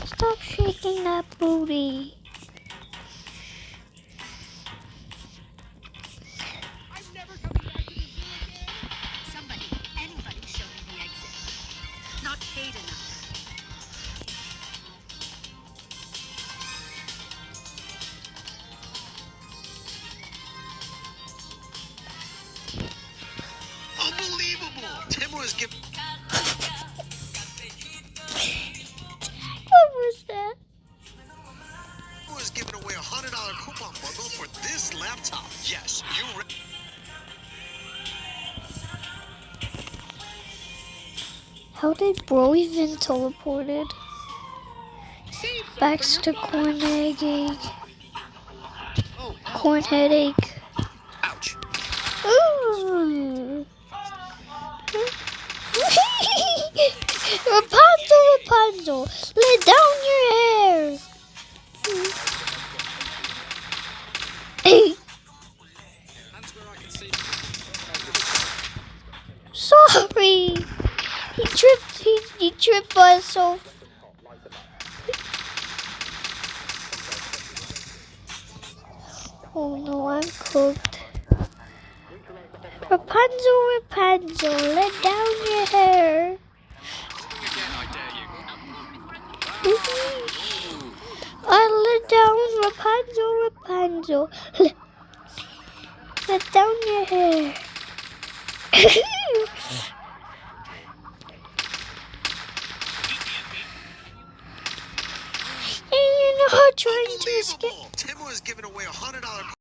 Stop shaking that booty. I'm never coming back to the zoo again. Somebody, anybody, show me the exit. Not paid enough. Unbelievable! Tim was giving. What was that? Was giving away $100 coupon bundle for this laptop. Yes, you. How did Bro even teleported? Back to corn egg. Corn headache. Ouch. Ooh. Rapunzel, Rapunzel, let down your hair. Sorry. He tripped myself. Oh no, I'm cooked. Rapunzel, Rapunzel, let down your hair. I let down Rapunzel, Rapunzel. Let down your hair. And you're not trying to escape. Tim was giving away $100